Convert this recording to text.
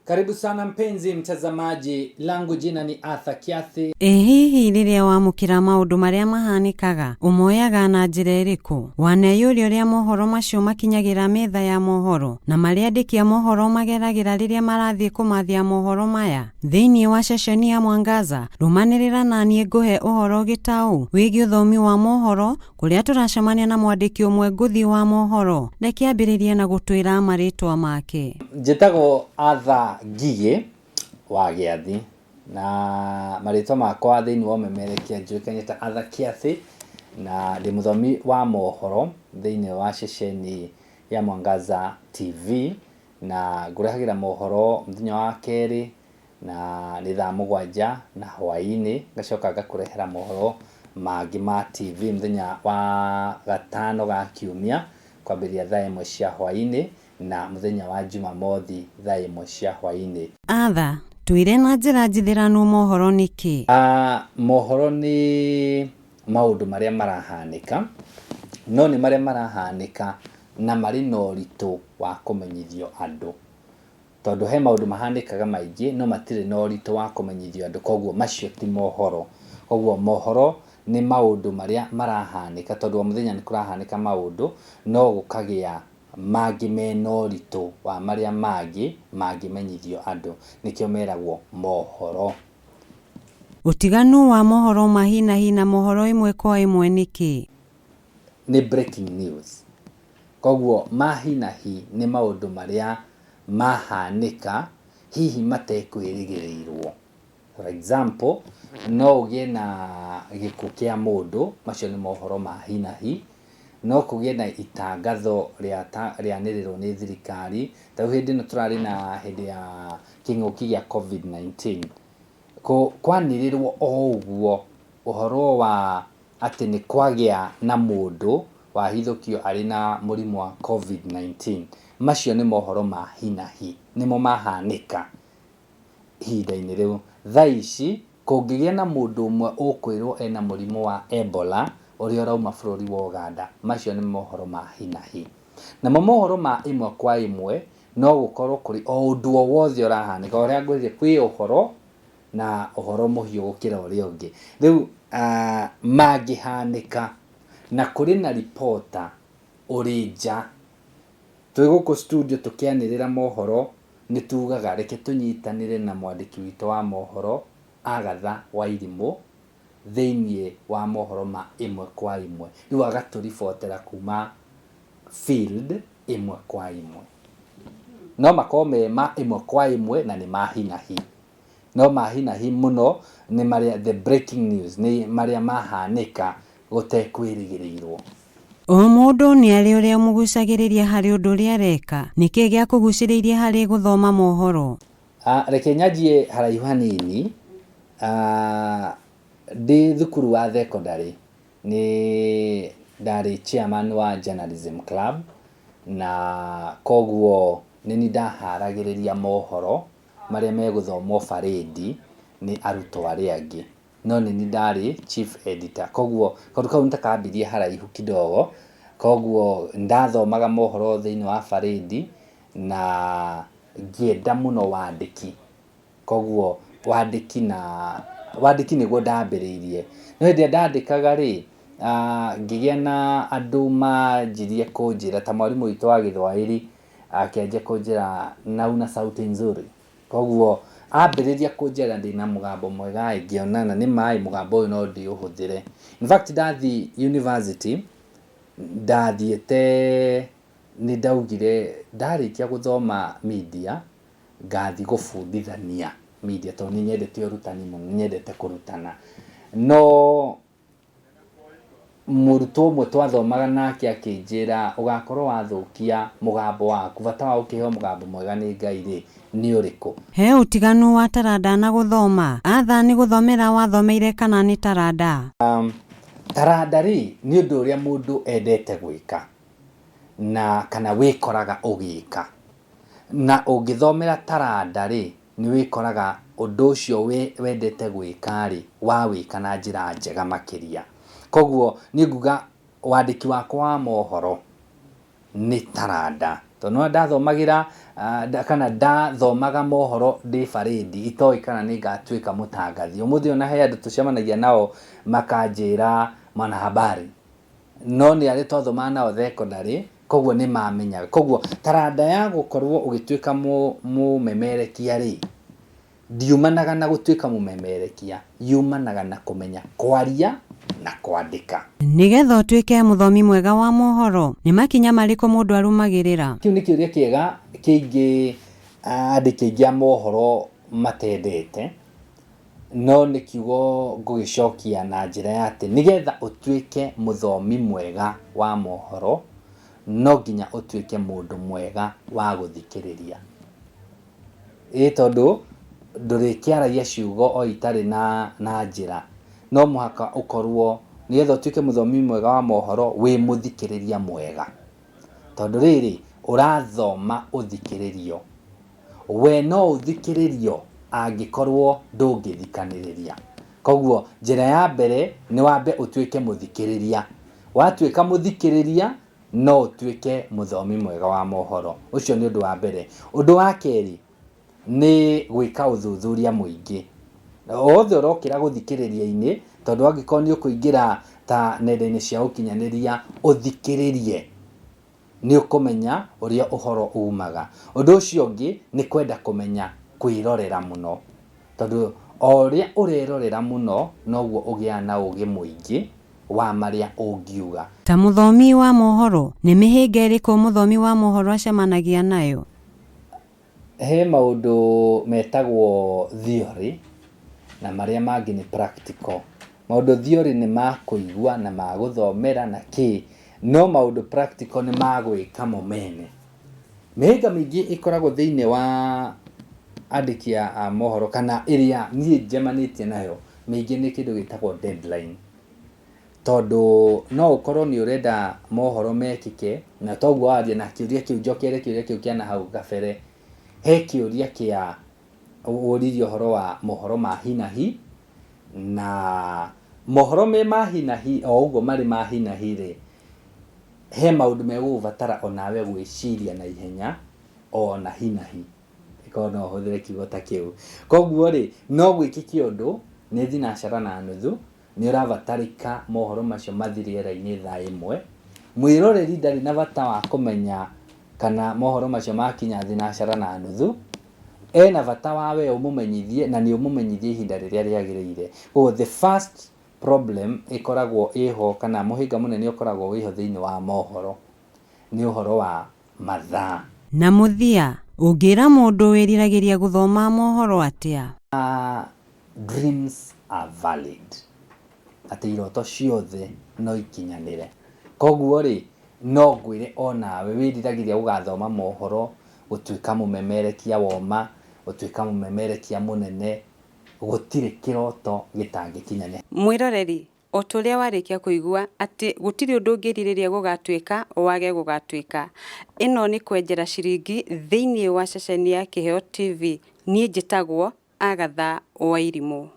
Karibu sana mpenzi mtazamaji, langu jina ni Arthur Kiathi. Hihi riria wamukira maundu maria mahanikaga umoyaga na njira iriku? Waneyuria uria mohoro macio makinyagira metha ya mohoro na maria andiki a mohoro mageragira riria marathie kumathia mohoro maya thiini wa ceceni ya Mwangaza. Rumanirira nanie nguhe uhoro gitau wigi uthomi wa mohoro kuria turacemania na mwandiki umwe nguthi wa mohoro. Reke ambiririe na gutwira maritwa make. Njitagwo Arthur Ngigĩ wa Gĩathĩ, na maritwa makwa thiini wa umemerekia njuĩkaine ta Arthur Kiathi, na ndi muthomi wa mohoro thiini wa ceceni ya Mwangaza TV, na ngurehagira mohoro muthenya wa keri na ni thaa 7 na hwaini, ngacoka ngakurehera mohoro mangi ma TV muthenya wa gatano ga kiumia kwambiria thaa 1 cia hwaini na muthenya wa Jumamothi thaa 1 cia hwaini. Arthur, twire na njira njithiranu mohoro niki? Mohoro ni maundu maria marahanika, no ni maria marahanika na mari na ũritũ wa kumenyithio andu, tondu he maundu mahanikaga maingi no matire na ũritũ wa kumenyithio andu, koguo macio ti mohoro. Koguo mohoro ni maundu maria marahanika, tondu muthenya ni kurahanika maundu no gukagia mangi mena ũritũ wa maria mangi menyithio andu, nikio meragwo mohoro. Utiganu wa mohoro mahinahi na mohoro imwe kwa imwe niki? Ni breaking news. Koguo mahinahi ni maundu maria mahanika hihi matekwĩrĩgĩrĩirwo. For example, no ugie na gĩkuũ kĩa mũndũ, macio ni mohoro mahinahi. No kugie na itangatho rĩanĩrĩrwo nĩ thirikari, ta hindi no turari na hindi ya kĩng'ũki gĩa COVID-19, kwanĩrĩrwo o ũguo ũhoro wa atĩ nĩ kwagĩa na mũndũ wahithũkio arĩ na mũrimũ wa COVID-19. Macio nĩ mohoro mahinahi, nĩmo mahanĩka ihinda-inĩ rĩu. Thaa ici kũngĩgĩa na mũndũ ũmwe ũkwĩrwo ena mũrimũ wa Ebola ũrĩa ũrauma bũrũri wa Uganda, macio nĩ mohoro mahinahi. Namo mohoro ma imwe kwa imwe no gũkorwo kũrĩ o ũndũ o wothe ũrahanĩka, ũrĩa ngwĩrire kwĩ ũhoro na ũhoro mũhiũ gũkĩra ũrĩa ũngĩ. Rĩu mangĩhanĩka na kũrĩ na reporter ũrĩ nja, twĩ gũkũ studio tũkĩanĩrĩra mohoro, nĩ tugaga reke tũnyitanĩre na mwandĩki witũ wa mohoro Agatha Wairimũ thiini wa mohoro ma imwe kwa imwe, rĩu agatũribotera kuma field imwe kwa imwe. No makome ma imwe kwa imwe na nĩ mahinahi, no mahinahi muno nĩ maria the breaking news, nĩ maria mahanĩka gũtekwĩrĩgĩrĩirwo. O mũndũ nĩ arĩ ũrĩa mũgucagĩrĩria harĩ ũndũ ũrĩa areka. Nĩkĩ gĩa kũgucĩrĩirie harĩ gũthoma mohoro? Reke nyanjie haraihu hanini. Ndi thukuru wa thekondarĩ ni ndarĩ chairman wa journalism club, na koguo nĩ ndaharagĩrĩria mohoro maria megũthomwo barĩdi ni arutwo arĩa angĩ, no nĩ ndarĩ chief editor. Koguo kaũndũ kau nĩtakambirie haraihu kidogo, koguo ndathomaga mohoro thĩinĩ wa barĩdi na ngĩenda mũno wandĩki. Koguo wandĩki nĩguo ndambĩrĩirie. No hĩndĩ ndandĩkaga rĩ, ngĩgĩa na andũ manjirie kũnjĩra, ta mwarimũ witũ wa Gĩthwaĩri akĩanjia kũnjĩra na una sauti nzuri. Koguo ambĩrĩria kũnjĩra ndĩ na mũgambo mwega, ngĩona na nĩ maĩ mũgambo ũyũ no ndĩũhũthĩre. In fact ndathi university ndathiĩte nĩ ndaugire ndarĩkia gũthoma media ngathi gũbundithania media, tondũ nĩ nyendete ũrutani mũno, nĩ nyendete kũrutana. No mũrutwo ũmwe twathomaga nake akĩnjĩra ũgakorwo wathũkia mũgambo waku, bata wa ũkĩheo mũgambo mwega nĩ Ngai rĩ nĩ ũrĩkũ? He ũtiganu wa taranda na gũthoma? Arthur, nĩ gũthomera wathomeire kana nĩ taranda? Taranda rĩ nĩ ũndũ ũrĩa mũndũ endete gwĩka na kana wĩkoraga ũgĩka, na ũngĩthomera taranda rĩ nĩ wĩkoraga ũndũ ũcio wendete gwĩka rĩ wawĩka na njĩra njega makĩria. Koguo nĩ nguga wandĩki wakwa wa mohoro nĩ taranda tondũ no ndathomagira kana ndathomaga mohoro ndĩ barĩndi itoĩ kana nĩ ngatuĩka mũtangathi. Ũmũthĩ ona he andũ tũcemanagia nao makanjĩra mwanahabari, no nĩ arĩ twathomaga nao thekondarĩ, koguo nĩ mamenyaga. Koguo taranda ya gũkorwo ũgĩtuĩka mũmemerekia rĩ, ndiumanaga na gũtuĩka mũmemerekia, yumanaga na kũmenya kwaria na kwandĩka. Nĩgetha ũtuĩke mũthomi mwega wa mohoro, nĩ makinya marĩkũ mũndũ arũmagĩrĩra? Kĩu nĩ kĩũria kĩega kĩingĩ andĩki aingĩ a mohoro matendete, no nĩ kiugo ngũgĩcokia na njĩra ya atĩ nĩgetha ũtuĩke mũthomi mwega wa mohoro, no nginya ũtuĩke mũndũ mwega wa gũthikĩrĩria. Tondũ ndũrĩkĩaragia ciugo o itarĩ na njĩra, no mũhaka ũkorwo nĩgetha ũtuĩke mũthomi mwega wa mohoro wĩ mũthikĩrĩria mwega. Tondũ rĩrĩ, ũrathoma ũthikĩrĩrio, we no ũthikĩrĩrio angĩkorwo ndũngĩthikanĩrĩria. Koguo njĩra ya mbere nĩ wambe ũtuĩke mũthikĩrĩria, watuĩka mũthikĩrĩria no ũtuĩke mũthomi mwega wa mohoro. Ũcio nĩ ũndũ wa mbere. Ũndũ wa kerĩ nĩ gwĩka ũthuthuria mũingĩ. Othe ũrokĩra gũthikĩrĩria-inĩ, tondũ angĩkorwo nĩ ũkũingĩra ta nenda-inĩ cia ũkinyanĩria ũthikĩrĩrie, nĩ ũkũmenya ũrĩa ũhoro umaga. Ũndũ ũcio ũngĩ nĩ kwenda kũmenya kwĩrorera mũno, tondũ o ũrĩa ũrerorera mũno noguo ũgĩaga na ũgĩ mũingĩ wa marĩa ũngiuga. Ta mũthomi wa mohoro, nĩ mĩhĩnga ĩrĩkũ mũthomi wa mohoro acemanagia nayo? He maũndũ metagwo theory na marĩa mangĩ nĩ practical. Maũndũ theory nĩ ma kũigua na ma gũthomera na kĩ, no maũndũ practical nĩ ma gwĩka mo mene. Mĩhĩnga mĩingĩ ĩkoragwo thĩinĩ wa andĩki a mohoro kana ĩrĩa niĩ njemanĩtie nayo, mĩingĩ nĩ kĩndũ gĩtagwo deadline. Tondũ no ũkorwo nĩ ũrenda mohoro mekĩke, na toguo waria na kĩũria kĩu njokere kĩũria kĩu kĩa nahau kabere. He kĩũria kĩa ũririe ũhoro wa mohoro ma hi na hi, na mohoro me ma hi na hi o ũguo marĩ ma hi na hi rĩ, he maũndũ megũgũbatara onawe gwĩciria na ihenya o na hi na hi. Ĩkorwo no ũhũthĩre kiugo ta kĩu. Koguo rĩ, no gwĩkĩke ũndũ nĩ thinacara na nuthu, nĩ ũrabatarĩka mohoro macio mathiĩ rĩera-inĩ thaa ĩmwe. Mwĩroreri ndarĩ na bata wa kũmenya kana mohoro macio makinya thinacara na nuthu, ena bata wawe ũmũmenyithie na nĩ ũmũmenyithie ihinda rĩrĩa rĩagĩrĩire. Koguo the first problem ĩkoragwo ĩho kana mũhĩnga mũnene ũkoragwo wĩho thĩinĩ wa mohoro nĩ ũhoro wa mathaa. Na mũthia, ũngĩra mũndũ wĩriragĩria gũthoma mohoro atĩa? Dreams are valid. Atĩ iroto ciothe no ikinyanĩre. Koguo rĩ, no ngwĩre onawe wĩriragĩria gũgathoma mohoro, gũtuĩka mũmemerekia woma, gũtuĩka mũmemerekia mũnene, gũtirĩ kĩroto gĩtangĩkinyanĩra. Mwĩroreri, o tũrĩa warĩkia kũigua atĩ gũtirĩ ũndũ ũngĩrirĩria gũgatuĩka wage gũgatuĩka. Ĩno nĩ Kwenjera Ciringi thĩinĩ wa ceceni ya Kĩheo TV. Niĩ njĩtagwo Agatha Wairimu.